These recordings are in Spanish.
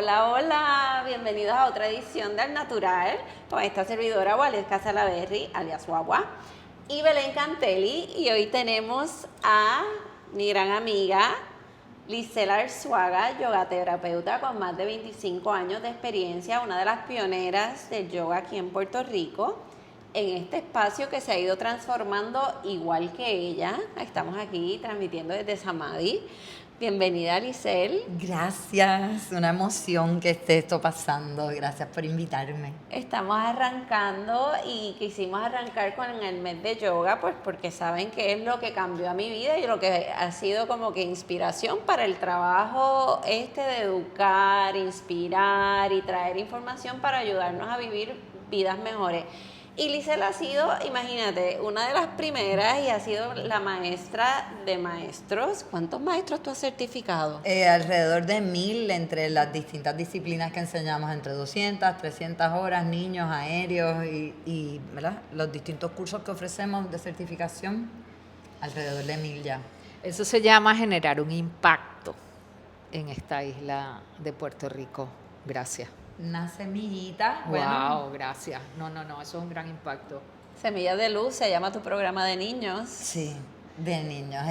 Hola, hola, bienvenidos a otra edición del Natural con esta servidora Waleska Salaberry, alias Guagua, y Belén Cantelli. Y hoy tenemos a mi gran amiga Lisela Arzuaga, yogaterapeuta con más de 25 años de experiencia, una de las pioneras del yoga aquí en Puerto Rico, en este espacio que se ha ido transformando igual que ella. Estamos aquí transmitiendo desde Samadhi. Bienvenida, Lisel. Gracias, una emoción que esté esto pasando. Gracias por invitarme. Estamos arrancando y quisimos arrancar con el mes de yoga, pues porque saben que es lo que cambió a mi vida y lo que ha sido como que inspiración para el trabajo de educar, inspirar y traer información para ayudarnos a vivir vidas mejores. Y Lisel ha sido, imagínate, una de las primeras y ha sido la maestra de maestros. ¿Cuántos maestros tú has certificado? Alrededor de 1000 entre las distintas disciplinas que enseñamos, entre 200, 300 horas, niños, aéreos y ¿verdad? Los distintos cursos que ofrecemos de certificación, alrededor de 1000 ya. Eso se llama generar un impacto en esta isla de Puerto Rico. Gracias. Una semillita. Wow, gracias. No, eso es un gran impacto. Semillas de Luz se llama tu programa de niños. Sí, de niños.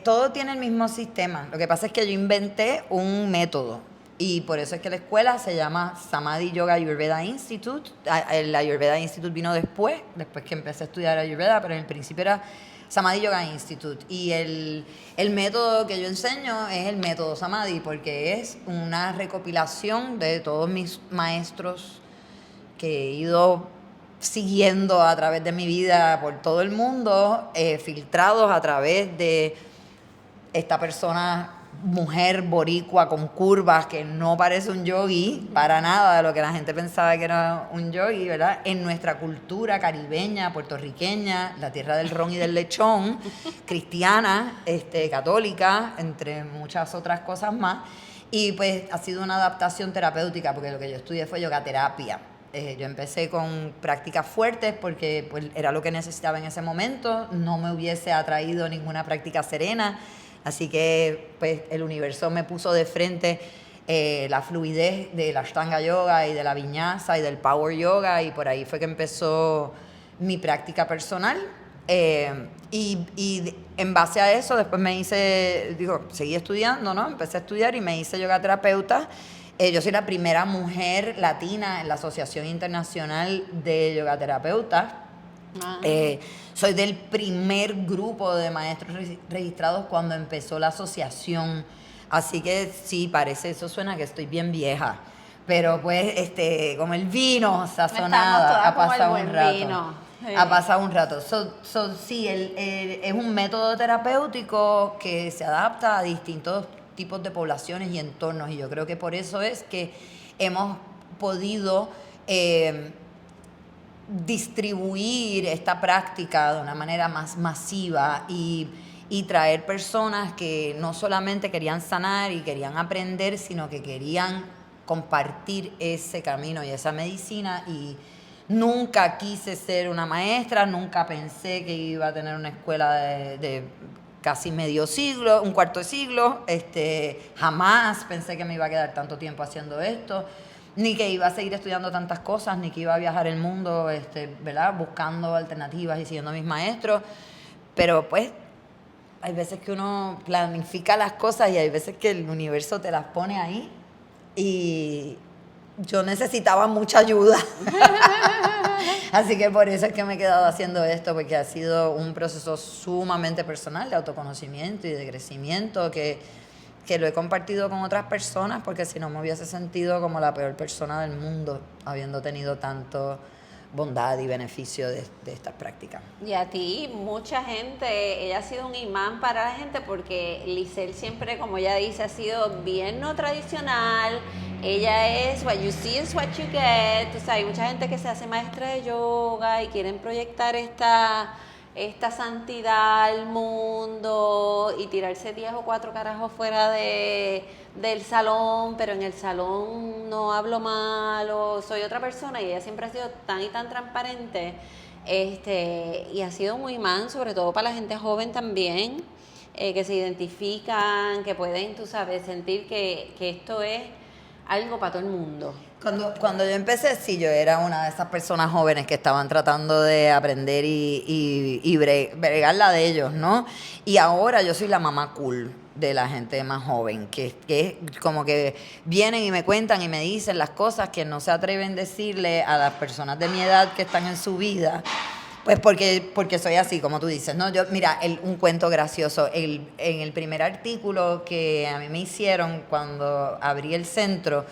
Todo tiene el mismo sistema. Lo que pasa es que yo inventé un método y por eso es que la escuela se llama Samadhi Yoga Ayurveda Institute. El Ayurveda Institute vino después que empecé a estudiar Ayurveda, pero en el principio era Samadhi Yoga Institute. Y el método que yo enseño es el método Samadhi, porque es una recopilación de todos mis maestros que he ido siguiendo a través de mi vida por todo el mundo, filtrados a través de esta persona, mujer boricua con curvas, que no parece un yogi para nada de lo que la gente pensaba que era un yogi, ¿verdad? En nuestra cultura caribeña, puertorriqueña, la tierra del ron y del lechón, cristiana, católica, entre muchas otras cosas más. Y pues ha sido una adaptación terapéutica, porque lo que yo estudié fue yogaterapia. Yo empecé con prácticas fuertes porque pues, era lo que necesitaba en ese momento. No me hubiese atraído ninguna práctica serena. Así que pues, el universo me puso de frente la fluidez de la Ashtanga Yoga y de la Vinyasa y del Power Yoga. Y por ahí fue que empezó mi práctica personal. Y en base a eso después seguí estudiando, ¿no? Empecé a estudiar y me hice yogaterapeuta. Yo soy la primera mujer latina en la Asociación Internacional de Yogaterapeutas. Soy del primer grupo de maestros registrados cuando empezó la asociación. Así que sí, eso suena que estoy bien vieja. Pero pues, como el vino sazonada, ha pasado un rato. Vino. Sí. Ha pasado un rato. Sí, es un método terapéutico que se adapta a distintos tipos de poblaciones y entornos, y yo creo que por eso es que hemos podido distribuir esta práctica de una manera más masiva y traer personas que no solamente querían sanar y querían aprender, sino que querían compartir ese camino y esa medicina. Y nunca quise ser una maestra, nunca pensé que iba a tener una escuela de casi medio siglo, un cuarto de siglo. Jamás pensé que me iba a quedar tanto tiempo haciendo esto, ni que iba a seguir estudiando tantas cosas, ni que iba a viajar el mundo, ¿verdad? Buscando alternativas y siguiendo a mis maestros. Pero pues hay veces que uno planifica las cosas y hay veces que el universo te las pone ahí, y yo necesitaba mucha ayuda. Así que por eso es que me he quedado haciendo esto, porque ha sido un proceso sumamente personal de autoconocimiento y de crecimiento que lo he compartido con otras personas, porque si no me hubiese sentido como la peor persona del mundo, habiendo tenido tanto bondad y beneficio de estas prácticas. Y a ti, mucha gente, ella ha sido un imán para la gente, porque Lisel siempre, como ella dice, ha sido bien no tradicional. Ella es what you see is what you get. O sea, hay mucha gente que se hace maestra de yoga y quieren proyectar esta santidad al mundo y tirarse 10 o 4 carajos fuera del salón, pero en el salón no hablo mal o soy otra persona. Y ella siempre ha sido tan y tan transparente, y ha sido muy imán, sobre todo para la gente joven también, que se identifican, que pueden, tú sabes, sentir que esto es algo para todo el mundo. Cuando yo empecé, sí, yo era una de esas personas jóvenes que estaban tratando de aprender y bregar la de ellos, ¿no? Y ahora yo soy la mamá cool de la gente más joven, que es como que vienen y me cuentan y me dicen las cosas que no se atreven a decirle a las personas de mi edad que están en su vida. Pues porque soy así, como tú dices, ¿no? Mira, un cuento gracioso. En el primer artículo que a mí me hicieron cuando abrí el centro,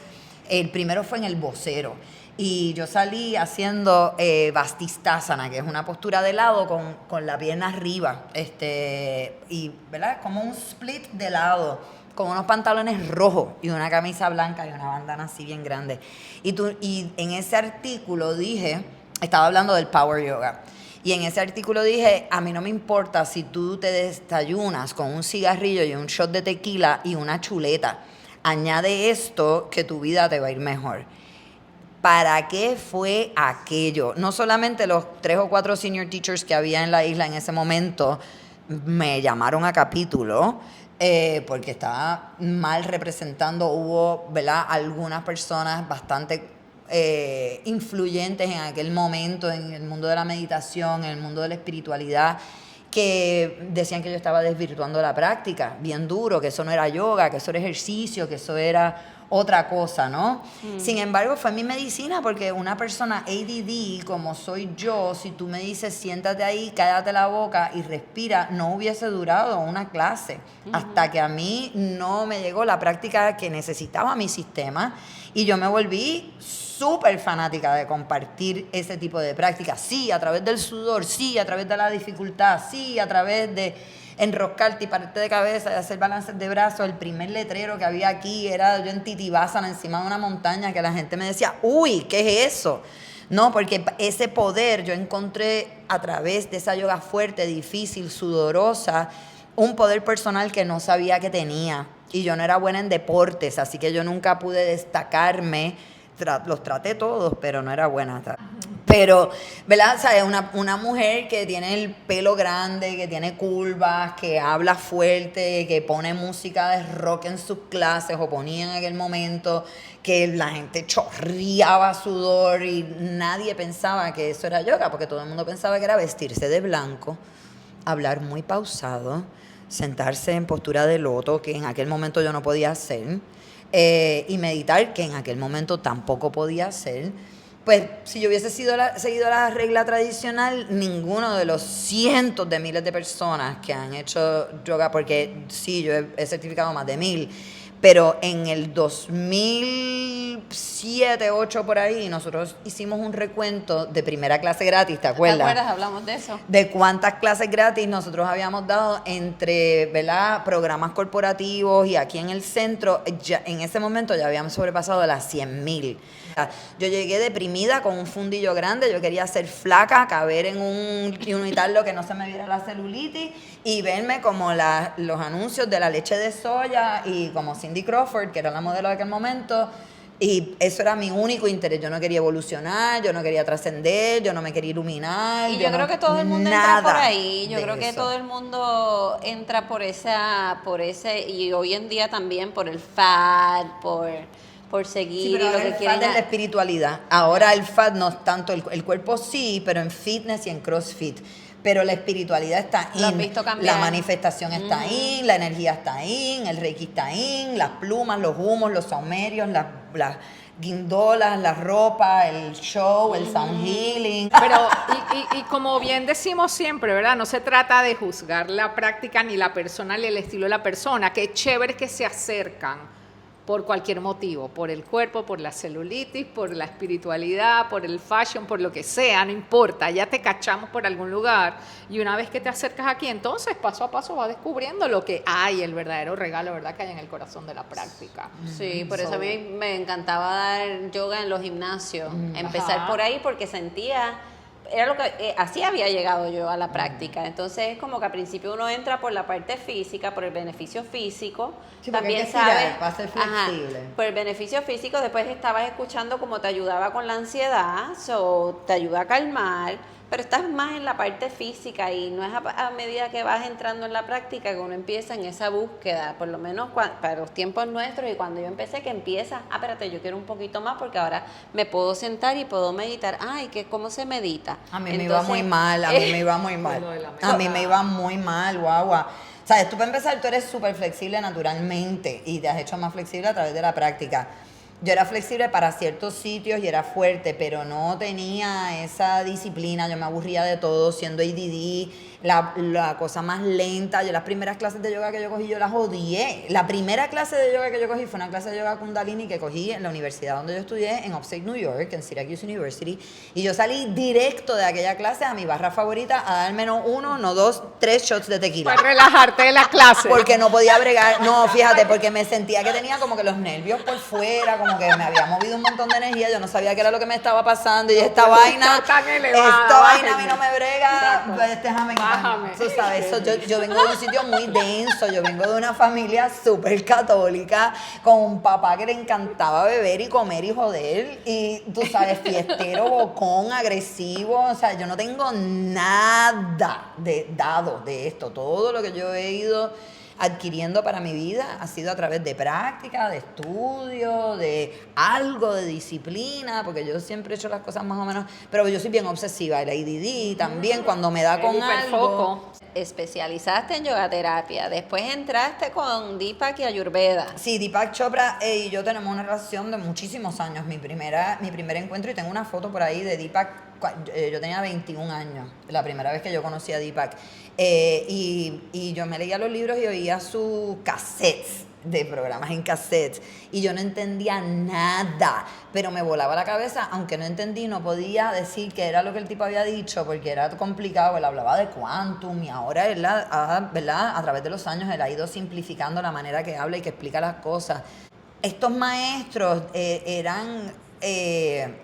el primero fue en El Vocero. Y yo salí haciendo Vastistasana, que es una postura de lado con la pierna arriba. Y, ¿verdad? Como un split de lado, con unos pantalones rojos y una camisa blanca y una bandana así bien grande. Y en ese artículo estaba hablando del Power Yoga. Y en ese artículo dije, a mí no me importa si tú te desayunas con un cigarrillo y un shot de tequila y una chuleta. Añade esto que tu vida te va a ir mejor. ¿Para qué fue aquello? No solamente los 3 o 4 senior teachers que había en la isla en ese momento me llamaron a capítulo porque estaba mal representando. Hubo, ¿verdad?, algunas personas bastante influyentes en aquel momento en el mundo de la meditación, en el mundo de la espiritualidad, que decían que yo estaba desvirtuando la práctica, bien duro, que eso no era yoga, que eso era ejercicio, que eso era otra cosa, ¿no? Sin embargo, fue mi medicina, porque una persona ADD como soy yo, si tú me dices siéntate ahí, cállate la boca y respira, no hubiese durado una clase hasta que a mí no me llegó la práctica que necesitaba mi sistema y yo me volví súper fanática de compartir ese tipo de prácticas. Sí, a través del sudor, sí, a través de la dificultad, sí, a través de enroscarte y pararte de cabeza y hacer balances de brazos. El primer letrero que había aquí era yo en Titibásana, encima de una montaña, que la gente me decía, uy, ¿qué es eso? No, porque ese poder yo encontré a través de esa yoga fuerte, difícil, sudorosa, un poder personal que no sabía que tenía. Y yo no era buena en deportes, así que yo nunca pude destacarme. Los traté todos, pero no era buena. Pero, ¿verdad? O sea, es una mujer que tiene el pelo grande, que tiene curvas, que habla fuerte, que pone música de rock en sus clases, o ponía en aquel momento, que la gente chorreaba sudor y nadie pensaba que eso era yoga, porque todo el mundo pensaba que era vestirse de blanco, hablar muy pausado, sentarse en postura de loto, que en aquel momento yo no podía hacer, y meditar, que en aquel momento tampoco podía hacer. Pues si yo hubiese seguido la regla tradicional, ninguno de los cientos de miles de personas que han hecho yoga, porque sí, yo he certificado más de 1000, pero en el 2007, 2008 por ahí, nosotros hicimos un recuento de primera clase gratis, ¿te acuerdas? ¿Te acuerdas? Hablamos de eso. De cuántas clases gratis nosotros habíamos dado entre, ¿verdad?, programas corporativos y aquí en el centro. Ya, en ese momento ya habíamos sobrepasado las 100,000. Yo llegué deprimida con un fundillo grande, yo quería ser flaca, caber en un unitarlo que no se me viera la celulitis y verme como los anuncios de la leche de soya y como Cindy Crawford, que era la modelo de aquel momento. Y eso era mi único interés. Yo no quería evolucionar, yo no quería trascender, yo no me quería iluminar. Y yo creo que todo el mundo entra por ahí. Yo creo que todo el mundo entra por ese, y hoy en día también por el fad, por seguir, sí, pero y lo que el quieren. fat es la espiritualidad. Ahora el fat no es tanto, el cuerpo sí, pero en fitness y en CrossFit. Pero la espiritualidad está Lo has in, visto cambiar. la manifestación está in, la energía está in, el reiki está in, las plumas, los humos, los saumerios, las guindolas, la ropa, el show, el sound healing. Pero, y como bien decimos siempre, ¿verdad? No se trata de juzgar la práctica ni la persona ni el estilo de la persona. Qué chévere que se acercan por cualquier motivo, por el cuerpo, por la celulitis, por la espiritualidad, por el fashion, por lo que sea, no importa, ya te cachamos por algún lugar y una vez que te acercas aquí, entonces paso a paso vas descubriendo lo que hay, el verdadero regalo, ¿verdad?, que hay en el corazón de la práctica. Sí, por eso a mí me encantaba dar yoga en los gimnasios, empezar Ajá. por ahí porque sentía, era lo que así había llegado yo a la práctica. Entonces es como que al principio uno entra por la parte física, por el beneficio físico, Sí, porque también hay que estirar, sabes para ser flexible. por el beneficio físico. Después estabas escuchando cómo te ayudaba con la ansiedad, te ayuda a calmar, pero estás más en la parte física y no es a medida que vas entrando en la práctica que uno empieza en esa búsqueda, por lo menos para los tiempos nuestros y cuando yo empecé que empieza, espérate, yo quiero un poquito más porque ahora me puedo sentar y puedo meditar. Ay, ¿cómo se medita? A mí me iba muy mal, a mí me iba muy mal. A mí me iba muy mal, guagua. ¿Sabes? Tú para empezar, tú eres súper flexible naturalmente y te has hecho más flexible a través de la práctica. Yo era flexible para ciertos sitios y era fuerte, pero no tenía esa disciplina. Yo me aburría de todo, siendo ADD, la cosa más lenta. Yo las primeras clases de yoga que yo cogí, yo las odié. La primera clase de yoga que yo cogí fue una clase de yoga Kundalini que cogí en la universidad donde yo estudié, en Upstate New York, en Syracuse University. Y yo salí directo de aquella clase a mi barra favorita a darme no 1, no 2, 3 shots de tequila. Para relajarte de la clase. Porque no podía bregar, no, fíjate, porque me sentía que tenía como que los nervios por fuera, como que me había movido un montón de energía, yo no sabía qué era lo que me estaba pasando y esta vaina, a mí no me brega, pues déjame, tú sabes, yo vengo de un sitio muy denso, yo vengo de una familia súper católica, con un papá que le encantaba beber y comer y joder, y tú sabes, fiestero, bocón, agresivo, o sea, yo no tengo nada dado de esto, todo lo que yo he ido adquiriendo para mi vida ha sido a través de práctica, de estudio, de algo de disciplina, porque yo siempre he hecho las cosas más o menos, pero yo soy bien obsesiva, el ADD también, cuando me da con algo. Especializaste en yoga terapia, después entraste con Deepak y Ayurveda. Sí, Deepak Chopra y yo tenemos una relación de muchísimos años, mi primer encuentro, y tengo una foto por ahí de Deepak, yo tenía 21 años, la primera vez que yo conocí a Deepak, y yo me leía los libros y oía sus cassettes, de programas en cassettes, y yo no entendía nada, pero me volaba la cabeza, aunque no entendí, no podía decir qué era lo que el tipo había dicho, porque era complicado. Él hablaba de quantum y ahora él, ¿verdad? A través de los años él ha ido simplificando la manera que habla y que explica las cosas. Estos maestros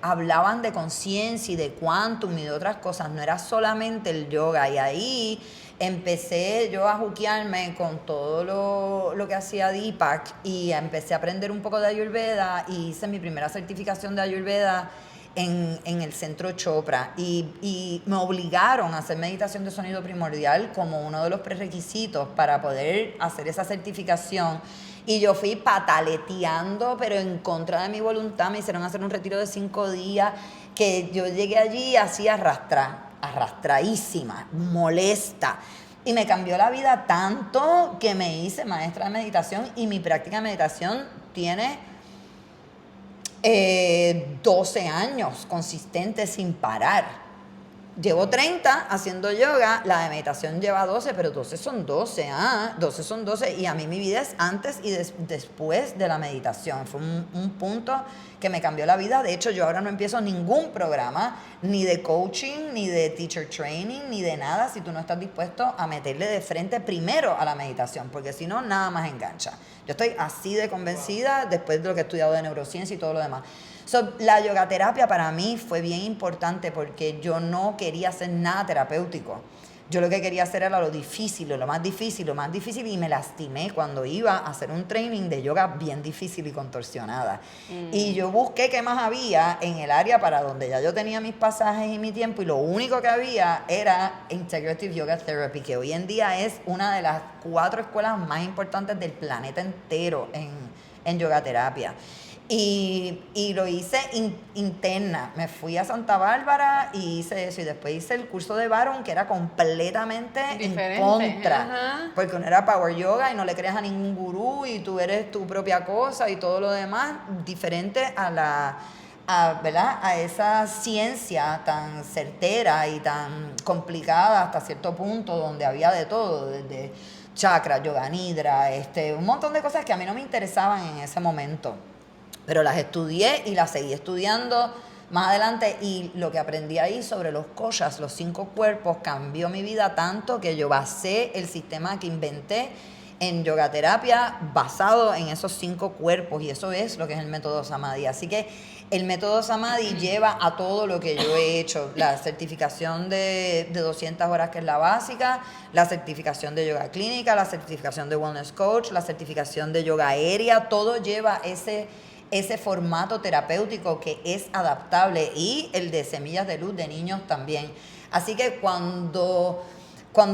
hablaban de conciencia y de quantum y de otras cosas, no era solamente el yoga, y ahí empecé yo a juquearme con todo lo que hacía Deepak y empecé a aprender un poco de Ayurveda y hice mi primera certificación de Ayurveda en el centro Chopra y me obligaron a hacer meditación de sonido primordial como uno de los prerequisitos para poder hacer esa certificación. Y yo fui pataleteando, pero en contra de mi voluntad. Me hicieron hacer un retiro de 5 días que yo llegué allí así arrastradísima, molesta. Y me cambió la vida tanto que me hice maestra de meditación y mi práctica de meditación tiene 12 años consistente sin parar. Llevo 30 haciendo yoga, la de meditación lleva 12, pero 12 son 12, 12 son 12, y a mí mi vida es antes y después de la meditación. Fue un punto que me cambió la vida. De hecho, yo ahora no empiezo ningún programa, ni de coaching, ni de teacher training, ni de nada, si tú no estás dispuesto a meterle de frente primero a la meditación, porque si no, nada más engancha. Yo estoy así de convencida después de lo que he estudiado de neurociencia y todo lo demás. La yogaterapia para mí fue bien importante porque yo no quería hacer nada terapéutico. Yo lo que quería hacer era lo más difícil, y me lastimé cuando iba a hacer un training de yoga bien difícil y contorsionada. Y yo busqué qué más había en el área para donde ya yo tenía mis pasajes y mi tiempo, y lo único que había era Integrative Yoga Therapy, que hoy en día es una de las 4 escuelas más importantes del planeta entero en yogaterapia. Y lo hice interna. Me fui a Santa Bárbara y hice eso. Y después hice el curso de Baron, que era completamente diferente, en contra. Ajá. Porque uno era power yoga y no le creas a ningún gurú y tú eres tu propia cosa y todo lo demás. Diferente ¿verdad? A esa ciencia tan certera y tan complicada hasta cierto punto, donde había de todo, desde chakra, yoga nidra, un montón de cosas que a mí no me interesaban en ese momento. Pero las estudié y las seguí estudiando más adelante, y lo que aprendí ahí sobre los koshas, los 5 cuerpos, cambió mi vida tanto que yo basé el sistema que inventé en yogaterapia basado en esos 5 cuerpos, y eso es lo que es el método Samadhi. Así que el método Samadhi lleva a todo lo que yo he hecho: la certificación de 200 horas, que es la básica, la certificación de yoga clínica, la certificación de wellness coach, la certificación de yoga aérea, todo lleva ese formato terapéutico que es adaptable, y el de semillas de luz de niños también. Así que cuando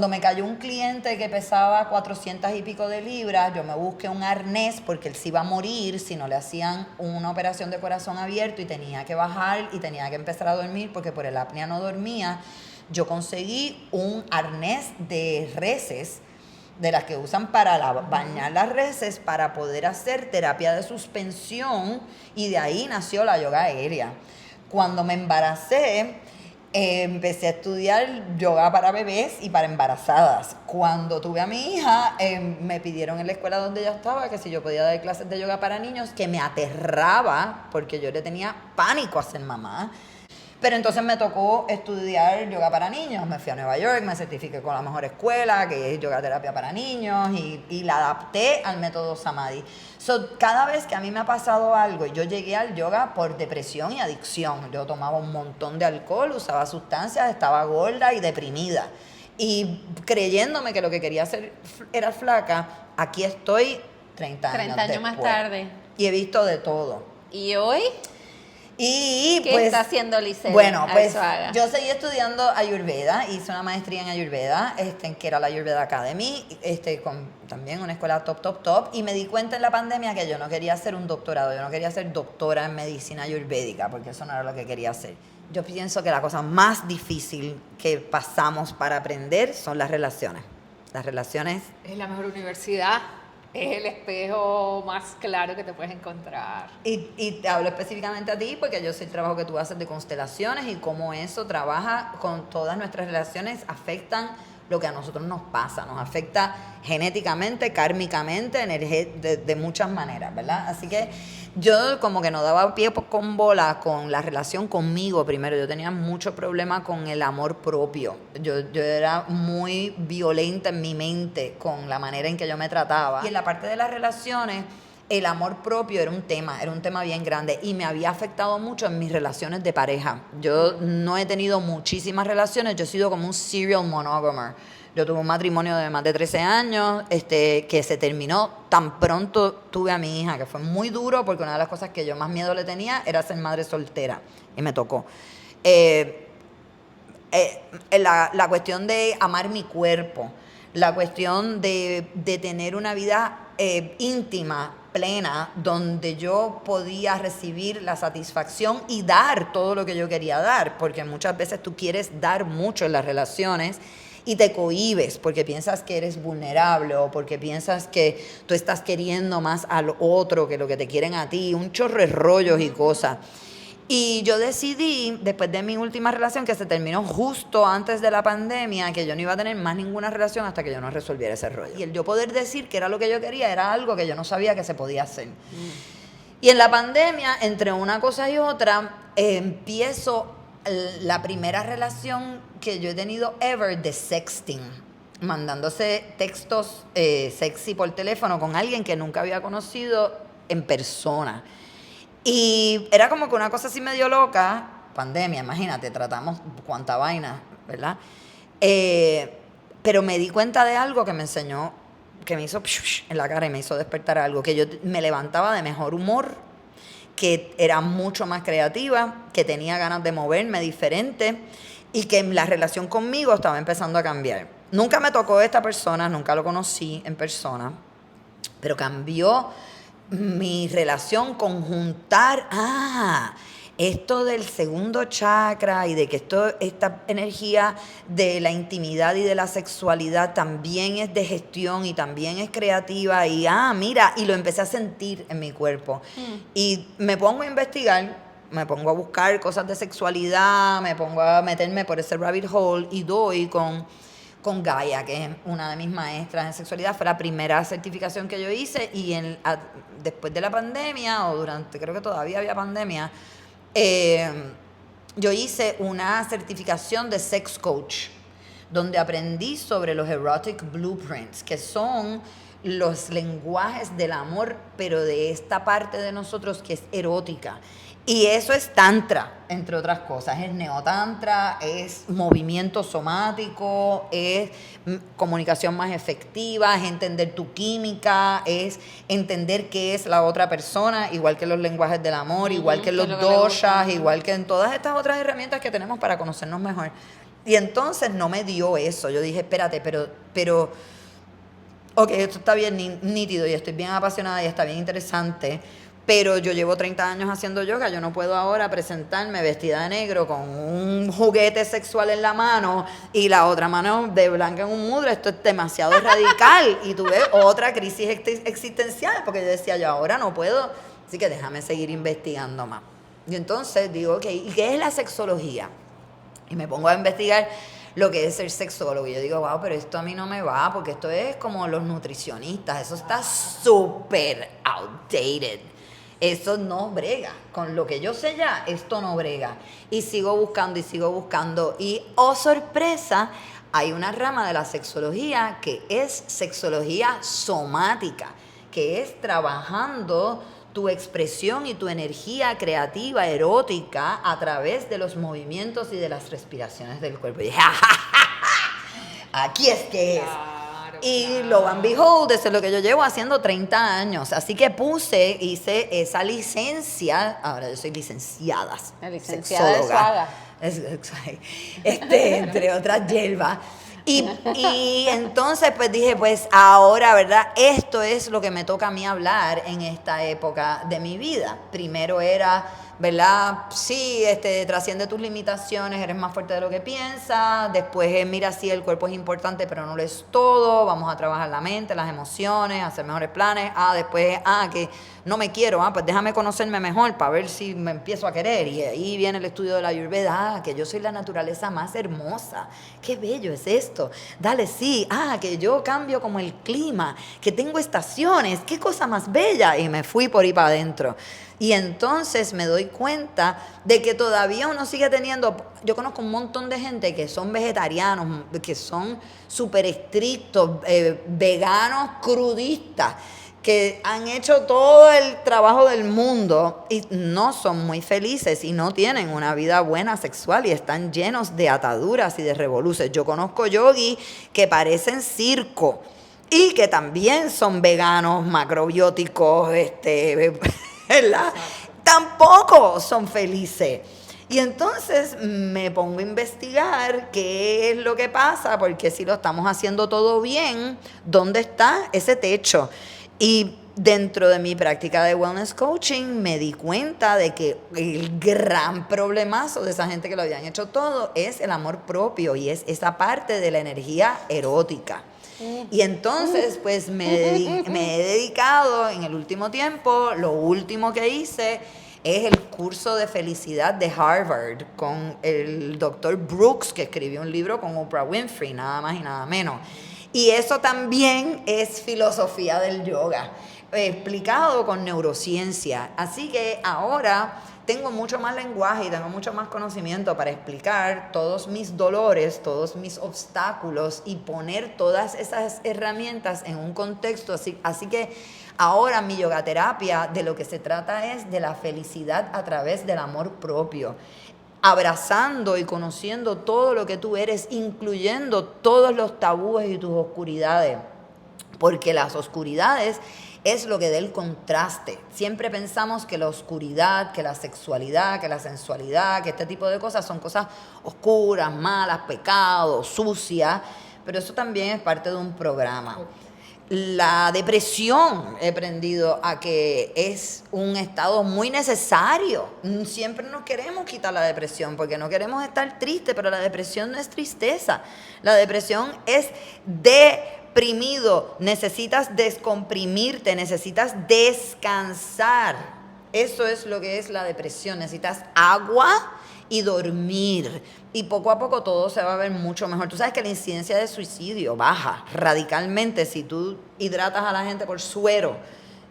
me cayó un cliente que pesaba 400 y pico de libras, yo me busqué un arnés porque él se iba a morir si no le hacían una operación de corazón abierto y tenía que bajar y tenía que empezar a dormir porque por el apnea no dormía. Yo conseguí un arnés de reses, de las que usan para bañar las reses, para poder hacer terapia de suspensión, y de ahí nació la yoga aérea. Cuando me embaracé, empecé a estudiar yoga para bebés y para embarazadas. Cuando tuve a mi hija, me pidieron en la escuela donde ella estaba que si yo podía dar clases de yoga para niños, que me aterraba porque yo le tenía pánico a ser mamá. Pero entonces me tocó estudiar yoga para niños. Me fui a Nueva York, me certifiqué con la mejor escuela, que es yoga terapia para niños, y la adapté al método Samadhi. Cada vez que a mí me ha pasado algo, yo llegué al yoga por depresión y adicción. Yo tomaba un montón de alcohol, usaba sustancias, estaba gorda y deprimida. Y creyéndome que lo que quería hacer era flaca, aquí estoy 30 años más tarde. Y he visto de todo. ¿Y hoy? Y ¿Qué pues, está haciendo Lisel? bueno, pues yo seguí estudiando Ayurveda, hice una maestría en Ayurveda, que era la Ayurveda Academy, con también una escuela top, y me di cuenta en la pandemia que yo no quería hacer un doctorado, yo no quería ser doctora en medicina ayurvédica, porque eso no era lo que quería hacer. Yo pienso que la cosa más difícil que pasamos para aprender son las relaciones. Las relaciones... Es la mejor universidad. Es el espejo más claro que te puedes encontrar. Y te hablo específicamente a ti porque yo sé el trabajo que tú haces de constelaciones y cómo eso trabaja con todas nuestras relaciones, afectan lo que a nosotros nos pasa, nos afecta genéticamente, kármicamente, de muchas maneras, ¿verdad? Así que yo como que no daba pie con bola con la relación conmigo primero. Yo tenía mucho problema con el amor propio. Yo era muy violenta en mi mente con la manera en que yo me trataba. Y en la parte de las relaciones, el amor propio era un tema bien grande y me había afectado mucho en mis relaciones de pareja. Yo no he tenido muchísimas relaciones, yo he sido como un serial monogamer. Yo tuve un matrimonio de más de 13 años que se terminó tan pronto tuve a mi hija, que fue muy duro porque una de las cosas que yo más miedo le tenía era ser madre soltera, y me tocó. La cuestión de amar mi cuerpo, la cuestión de tener una vida íntima, plena, donde yo podía recibir la satisfacción y dar todo lo que yo quería dar, porque muchas veces tú quieres dar mucho en las relaciones y te cohibes porque piensas que eres vulnerable o porque piensas que tú estás queriendo más al otro que lo que te quieren a ti, un chorro de rollos y cosas. Y yo decidí, después de mi última relación, que se terminó justo antes de la pandemia, que yo no iba a tener más ninguna relación hasta que yo no resolviera ese rollo. Y el yo poder decir que era lo que yo quería era algo que yo no sabía que se podía hacer. Y en la pandemia, entre una cosa y otra, empiezo la primera relación que yo he tenido ever de sexting, mandándose textos sexy por teléfono con alguien que nunca había conocido en persona. Y era como que una cosa así medio loca, pandemia, imagínate, tratamos cuánta vaina, ¿verdad? Pero me di cuenta de algo que me enseñó, que me hizo en la cara y me hizo despertar algo, que yo me levantaba de mejor humor, que era mucho más creativa, que tenía ganas de moverme diferente y que la relación conmigo estaba empezando a cambiar. Nunca me tocó esta persona, nunca lo conocí en persona, pero cambió mi relación con juntar, esto del segundo chakra y de que esta energía de la intimidad y de la sexualidad también es de gestión y también es creativa y mira, y lo empecé a sentir en mi cuerpo. Y me pongo a investigar, me pongo a buscar cosas de sexualidad, me pongo a meterme por ese rabbit hole y doy con Gaia, que es una de mis maestras en sexualidad. Fue la primera certificación que yo hice y después de la pandemia, o durante, creo que todavía había pandemia, yo hice una certificación de sex coach, donde aprendí sobre los erotic blueprints, que son los lenguajes del amor, pero de esta parte de nosotros que es erótica. Y eso es tantra, entre otras cosas. Es neotantra, es movimiento somático, es comunicación más efectiva, es entender tu química, es entender qué es la otra persona, igual que los lenguajes del amor, igual que los doshas, igual que en todas estas otras herramientas que tenemos para conocernos mejor. Y entonces no me dio eso. Yo dije, espérate, pero ok, esto está bien nítido y estoy bien apasionada y está bien interesante, pero yo llevo 30 años haciendo yoga, yo no puedo ahora presentarme vestida de negro con un juguete sexual en la mano y la otra mano de blanca en un mudra. Esto es demasiado radical. Y tuve otra crisis existencial porque yo decía, yo ahora no puedo, así que déjame seguir investigando más. Y entonces digo, ok, ¿y qué es la sexología? Y me pongo a investigar lo que es ser sexólogo. Y yo digo, wow, pero esto a mí no me va, porque esto es como los nutricionistas. Eso está súper outdated. Eso no brega. Con lo que yo sé ya, esto no brega. Y sigo buscando y sigo buscando. Y, oh sorpresa, hay una rama de la sexología que es sexología somática, que es trabajando tu expresión y tu energía creativa, erótica, a través de los movimientos y de las respiraciones del cuerpo. Y dije, ¡ja, ja, ja, ja! Aquí es que es. Y lo and behold, eso es lo que yo llevo haciendo 30 años. Así que hice esa licencia. Ahora yo soy licenciada. La licenciada de Swaga. Entre otras hierbas. Y entonces pues dije, pues ahora, ¿verdad? Esto es lo que me toca a mí hablar en esta época de mi vida. Primero era, ¿verdad? Sí, trasciende tus limitaciones, eres más fuerte de lo que piensas. Después mira, sí, el cuerpo es importante, pero no lo es todo. Vamos a trabajar la mente, las emociones, hacer mejores planes. Después, que no me quiero, pues déjame conocerme mejor para ver si me empiezo a querer. Y ahí viene el estudio de la Ayurveda, que yo soy la naturaleza más hermosa. Qué bello es esto. Dale, sí, que yo cambio como el clima, que tengo estaciones, qué cosa más bella. Y me fui por ahí para adentro. Y entonces me doy cuenta de que todavía uno sigue teniendo, yo conozco un montón de gente que son vegetarianos, que son súper estrictos, veganos, crudistas, que han hecho todo el trabajo del mundo y no son muy felices y no tienen una vida buena sexual y están llenos de ataduras y de revoluciones. Yo conozco yogis que parecen circo y que también son veganos, macrobióticos, ¿verdad? Tampoco son felices. Y entonces me pongo a investigar qué es lo que pasa, porque si lo estamos haciendo todo bien, ¿dónde está ese techo? Y dentro de mi práctica de wellness coaching me di cuenta de que el gran problemazo de esa gente que lo habían hecho todo es el amor propio y es esa parte de la energía erótica. Y entonces pues me he dedicado en el último tiempo, lo último que hice es el curso de felicidad de Harvard con el Dr. Brooks, que escribió un libro con Oprah Winfrey, nada más y nada menos. Y eso también es filosofía del yoga, explicado con neurociencia. Así que ahora tengo mucho más lenguaje y tengo mucho más conocimiento para explicar todos mis dolores, todos mis obstáculos y poner todas esas herramientas en un contexto. Así que ahora mi yogaterapia de lo que se trata es de la felicidad a través del amor propio, abrazando y conociendo todo lo que tú eres, incluyendo todos los tabúes y tus oscuridades, porque las oscuridades es lo que da el contraste. Siempre pensamos que la oscuridad, que la sexualidad, que la sensualidad, que este tipo de cosas son cosas oscuras, malas, pecados, sucias, pero eso también es parte de un programa. La depresión, he aprendido a que es un estado muy necesario. Siempre nos queremos quitar la depresión porque no queremos estar tristes, pero la depresión no es tristeza. La depresión es deprimido. Necesitas descomprimirte, necesitas descansar. Eso es lo que es la depresión. Necesitas agua y dormir. Y poco a poco todo se va a ver mucho mejor. Tú sabes que la incidencia de suicidio baja radicalmente si tú hidratas a la gente por suero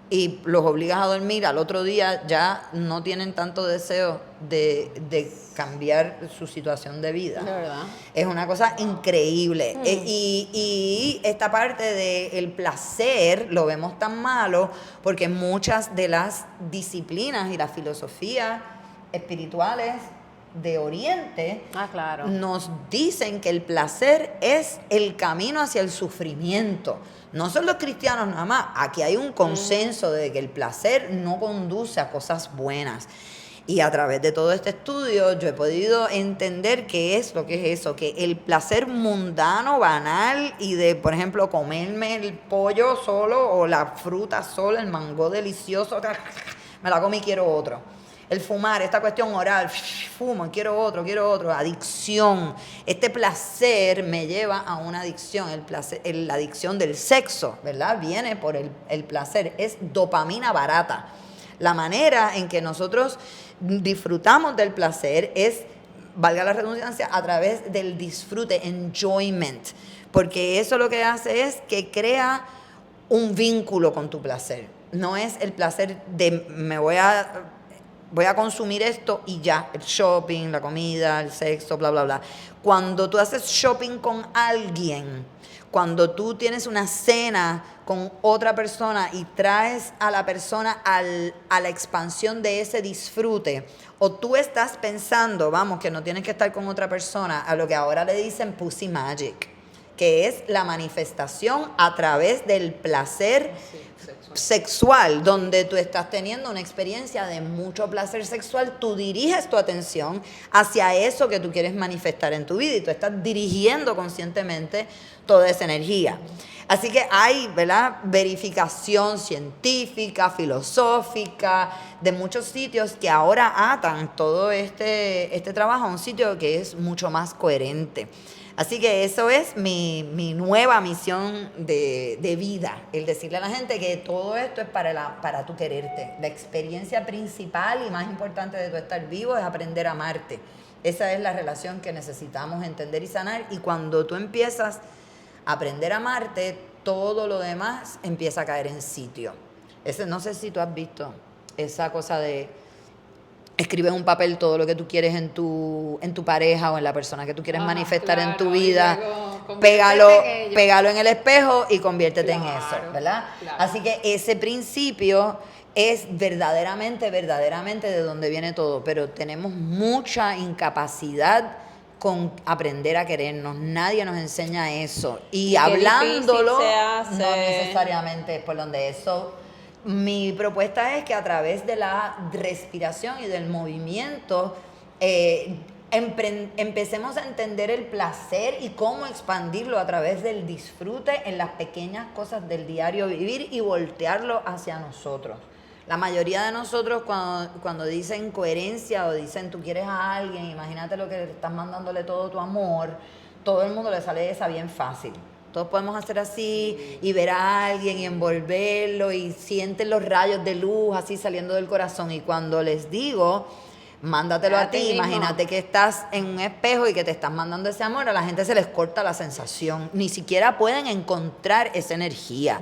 y los obligas a dormir. Al otro día ya no tienen tanto deseo de cambiar su situación de vida. De verdad. Es una cosa increíble. Y esta parte del placer lo vemos tan malo porque muchas de las disciplinas y las filosofías espirituales de Oriente claro, nos dicen que el placer es el camino hacia el sufrimiento. No son los cristianos nada más. Aquí hay un consenso de que el placer no conduce a cosas buenas. Y a través de todo este estudio yo he podido entender qué es lo que es eso, que el placer mundano, banal y de, por ejemplo, comerme el pollo solo o la fruta sola, el mango delicioso, me la comí y quiero otro. El fumar, esta cuestión oral, fumo, quiero otro, adicción. Este placer me lleva a una adicción, la adicción del sexo, ¿verdad? Viene por el placer, es dopamina barata. La manera en que nosotros disfrutamos del placer es, valga la redundancia, a través del disfrute, enjoyment, porque eso lo que hace es que crea un vínculo con tu placer. No es el placer de voy a consumir esto y ya, el shopping, la comida, el sexo, bla, bla, bla. Cuando tú haces shopping con alguien, cuando tú tienes una cena con otra persona y traes a la persona a la expansión de ese disfrute, o tú estás pensando, vamos, que no tienes que estar con otra persona, a lo que ahora le dicen pussy magic, que es la manifestación a través del placer sexual, donde tú estás teniendo una experiencia de mucho placer sexual, tú diriges tu atención hacia eso que tú quieres manifestar en tu vida y tú estás dirigiendo conscientemente toda esa energía. Así que hay, ¿verdad?, verificación científica, filosófica, de muchos sitios que ahora atan todo este trabajo a un sitio que es mucho más coherente. Así que eso es mi nueva misión de vida, el decirle a la gente que todo esto es para tu quererte. La experiencia principal y más importante de tu estar vivo es aprender a amarte. Esa es la relación que necesitamos entender y sanar, y cuando tú empiezas a aprender a amarte, todo lo demás empieza a caer en sitio. No sé si tú has visto esa cosa de escribe en un papel todo lo que tú quieres en tu pareja o en la persona que tú quieres manifestar en tu vida. Pégalo en el espejo y conviértete en eso, ¿verdad? Claro. Así que ese principio es verdaderamente de donde viene todo, pero tenemos mucha incapacidad con aprender a querernos. Nadie nos enseña eso. Y hablándolo, no necesariamente es por donde eso. Mi propuesta es que a través de la respiración y del movimiento empecemos a entender el placer y cómo expandirlo a través del disfrute en las pequeñas cosas del diario vivir y voltearlo hacia nosotros. La mayoría de nosotros cuando dicen coherencia o dicen tú quieres a alguien, imagínate lo que estás mandándole todo tu amor, todo el mundo le sale esa bien fácil. Todos podemos hacer así y ver a alguien y envolverlo y sienten los rayos de luz así saliendo del corazón. Y cuando les digo, mándatelo a ti, imagínate que estás en un espejo y que te estás mandando ese amor, a la gente se les corta la sensación. Ni siquiera pueden encontrar esa energía.